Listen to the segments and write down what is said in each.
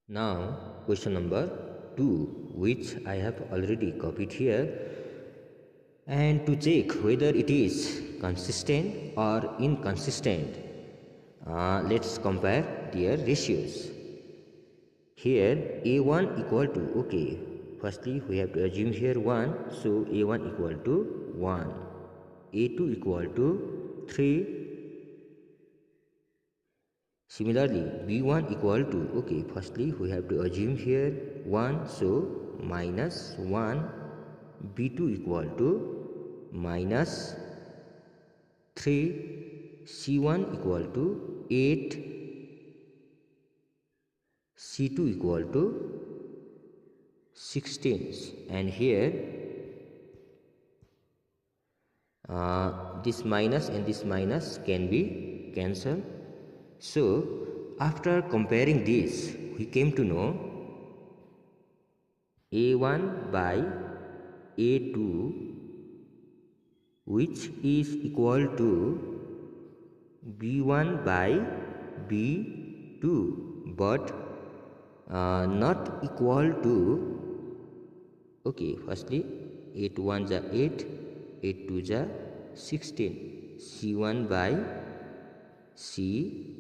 Now question number 2, which I have already copied here, and to check whether it is consistent or inconsistent, let's compare their ratios. Here a1 equal to, okay, firstly we have to assume here 1, so a1 equal to 1, a2 equal to 3. Similarly, b1 equal to, okay, firstly we have to assume here 1, so minus 1, b2 equal to minus 3, c1 equal to 8, c2 equal to 16, and here this minus and this minus can be cancelled. So after comparing this, we came to know a1 by a2, which is equal to b1 by b2, but not equal to, okay, firstly 8 1 ja 8, 8 2 ja 16, c1 by c2.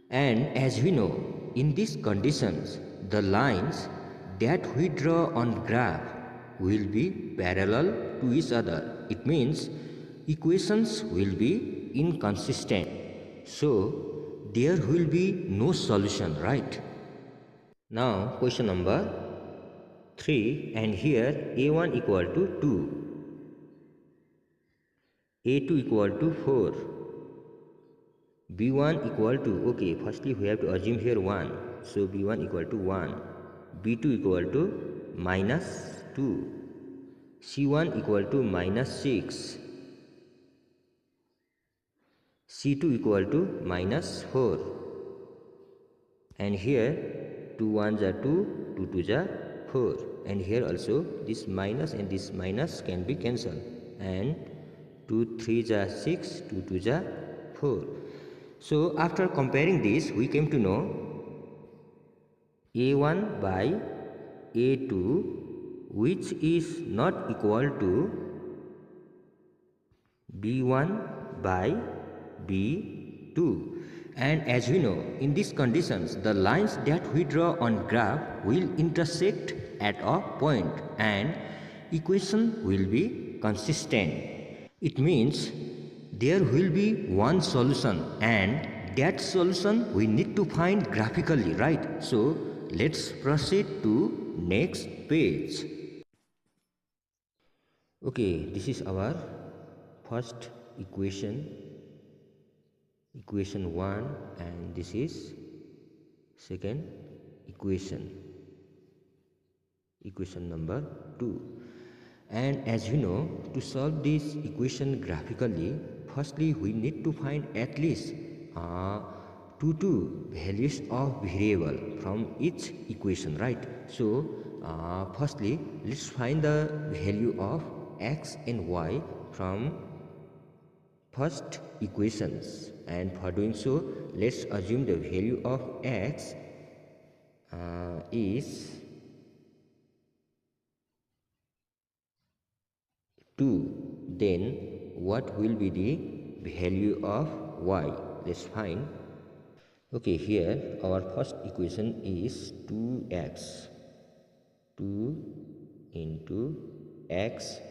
And as we know, in these conditions, the lines that we draw on graph will be parallel to each other. It means equations will be inconsistent. So there will be no solution, right? Now question number 3, and here a1 equal to 2, a2 equal to 4, b1 equal to, okay, firstly we have to assume here 1, so b1 equal to 1, b2 equal to minus 2, c1 equal to minus 6, c2 equal to minus 4, and here 2 1 ja 2, 2 2 ja 4, and here also this minus and this minus can be cancelled, and 2 3 ja 6, 2 2 ja 4. So after comparing this, we came to know a1 by a2, which is not equal to b1 by b2. And as we know, in these conditions, the lines that we draw on graph will intersect at a point and equation will be consistent. It means there will be one solution, and that solution we need to find graphically, right? So let's proceed to next page. Okay, this is our first equation, equation 1, and this is second equation, equation number 2. And as you know, to solve this equation graphically, firstly we need to find at least two values of variable from each equation, right? So firstly let's find the value of x and y from first equations, and for doing so let's assume the value of x is 2. Then what will be the value of y? Let's find. Okay, here our first equation is 2x, 2 into x.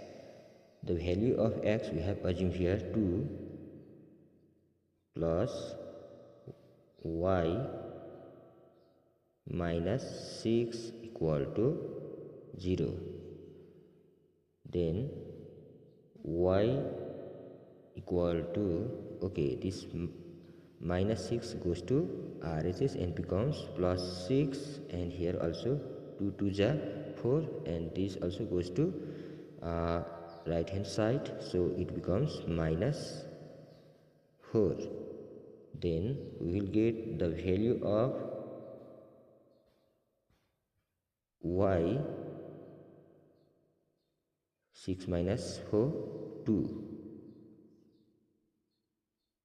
The value of x we have assumed here 2 plus y minus 6 equal to 0. Then y equal to, okay, this minus 6 goes to RHS and becomes plus 6, and here also 2 2 ja 4, and this also goes to right hand side, so it becomes minus 4. Then we will get the value of y, 6 minus 4, 2.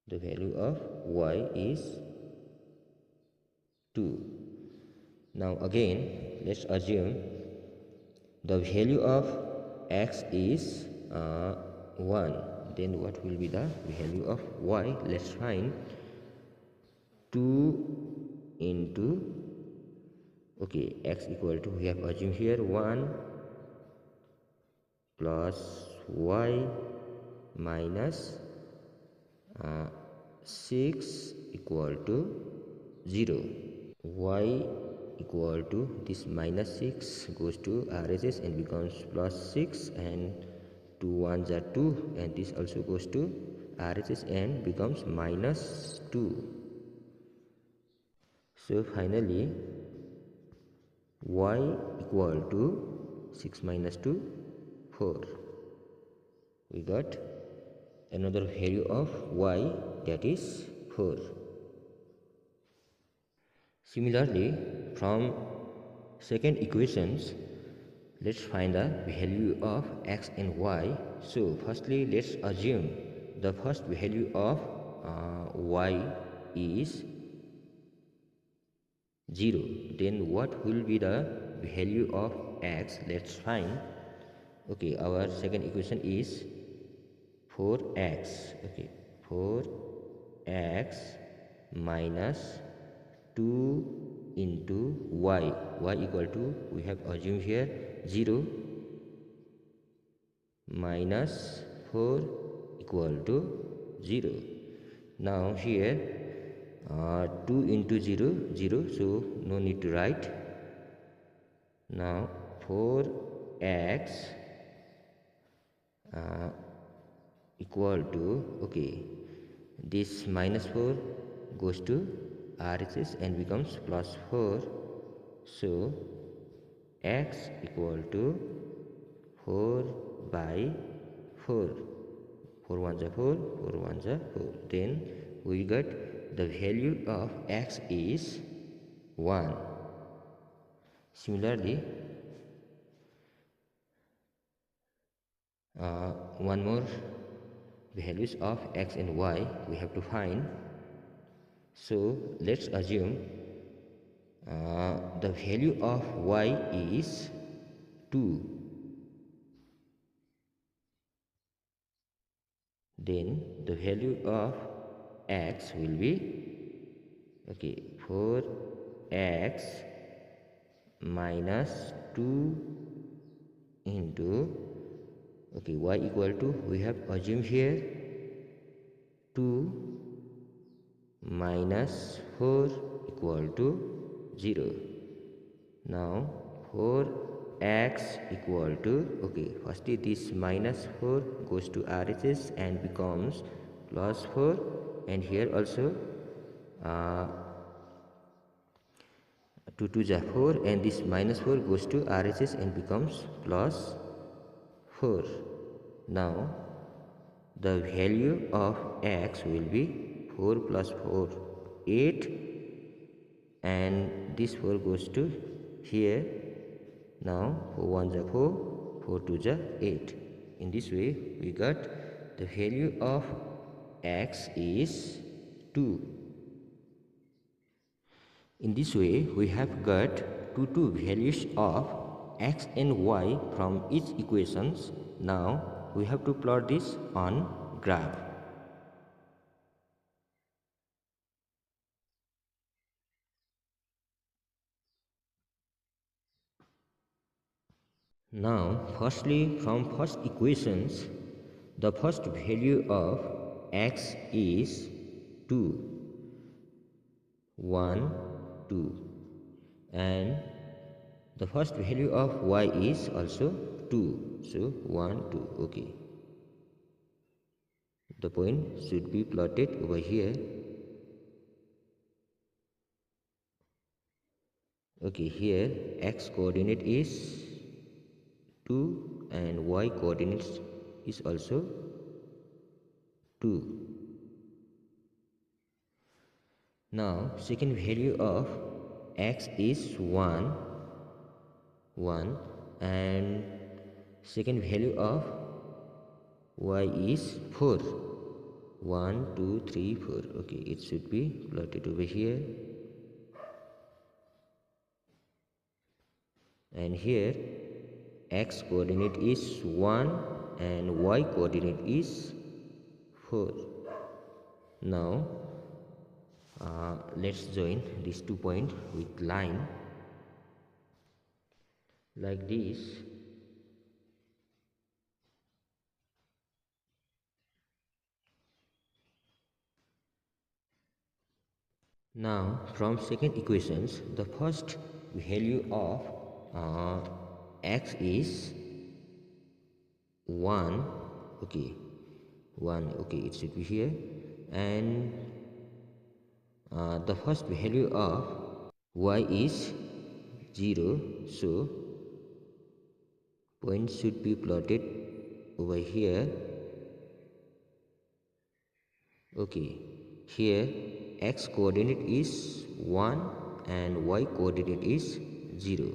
The value of y is 2. Now again, let's assume the value of x is 1. Then what will be the value of y? Let's find 2 into, okay, x equal to, we have assumed here 1 plus y minus 6 equal to 0. Y equal to, this minus 6 goes to RHS and becomes plus 6, and 2 1s are 2, and this also goes to RHS and becomes minus 2. So finally y equal to 6 minus 2, 4. We got another value of y, that is 4. Similarly, from second equations, let's find the value of x and y. So firstly, let's assume the first value of y is 0. Then what will be the value of x? Let's find. Okay, our second equation is 4x. Okay, 4x minus 2 into y. Y equal to, we have assumed here 0, minus 4 equal to 0. Now here 2 into 0, 0, so no need to write. Now 4x equal to, okay, this minus 4 goes to RHS and becomes plus 4. So x equal to 4 by 4. 4 1s are 4, 4 1s are 4. Then we got the value of x is 1. Similarly, one more values of x and y we have to find. So let's assume the value of y is 2. Then the value of x will be, okay, 4x minus 2 into, okay, y equal to, we have assumed here 2 minus 4 equal to 0. Now 4x equal to, okay, firstly this minus 4 goes to RHS and becomes plus 4, and here also 2 2s are 4, and this minus 4 goes to RHS and becomes plus 4. Now the value of x will be 4 plus 4, 8, and this 4 goes to here. Now 4 1s are 4, 4 2s are 8. In this way we got the value of x is 2. In this way we have got two values of x and y from each equations. Now we have to plot this on graph. Now firstly, from first equations, the first value of x is 2, 1, 2, and the first value of y is also 2, so 1 2. Okay, the point should be plotted over here. Okay, here x coordinate is 2 and y coordinates is also 2. Now second value of x is 1, 1, and second value of y is 4, 1 2 3 4. Okay, it should be plotted over here. and here x coordinate is 1 and y coordinate is 4. Now let's join these 2 points with line like this. Now from second equations, the first value of x is 1. Okay, 1. Okay, it should be here. And the first value of y is 0, so point should be plotted over here. Okay, here x coordinate is 1 and y coordinate is 0.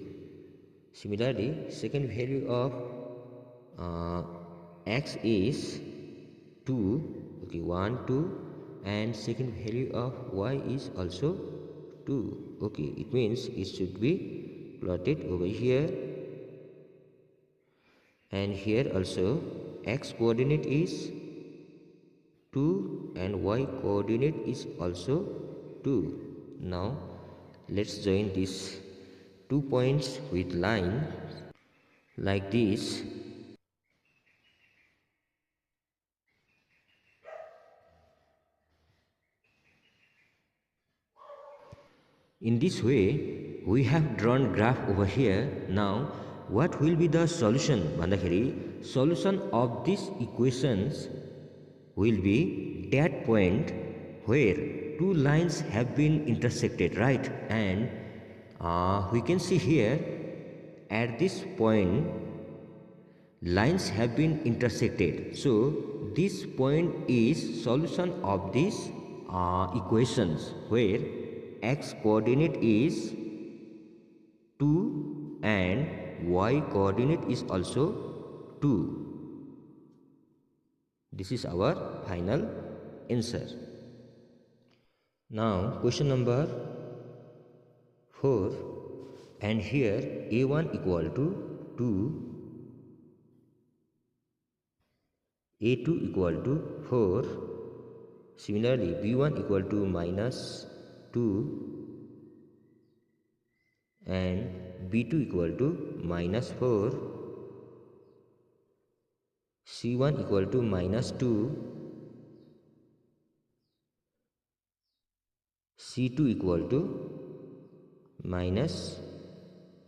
Similarly, second value of x is 2. Okay, 1, 2, and second value of y is also 2. Okay, it means it should be plotted over here, and here also x coordinate is 2 and y coordinate is also 2. Now let's join these 2 points with line like this. In this way, we have drawn graph over here. Now, what will be the solution? Bandakiri, solution of these equations will be that point where two lines have been intersected, right? And we can see here at this point lines have been intersected. So this point is solution of these equations where x coordinate is 2 and y coordinate is also 2. This is our final answer. Now question number 4, and here a1 equal to 2, a2 equal to 4, similarly b1 equal to minus 2 and b2 equal to minus 4, c1 equal to minus 2, c2 equal to minus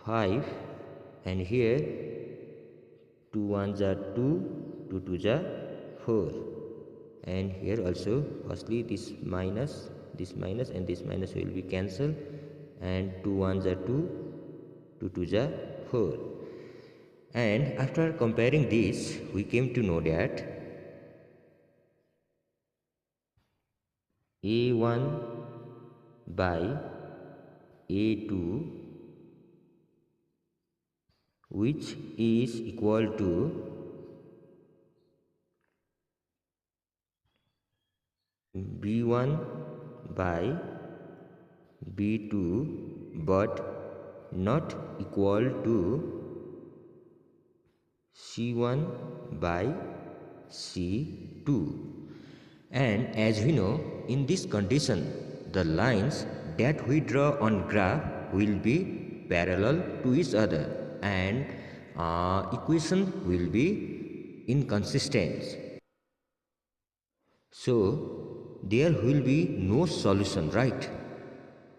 5, and here 2 1s are 2, 2 2s are 4, and here also firstly this minus and this minus will be cancelled, and 2 1s are 2, 2 2s are 4. And after comparing this, we came to know that a1 by a2, which is equal to b1 by b2, but not equal to c1 by c2. And as we know, in this condition the lines that we draw on graph will be parallel to each other, and equation will be inconsistent. So there will be no solution, right?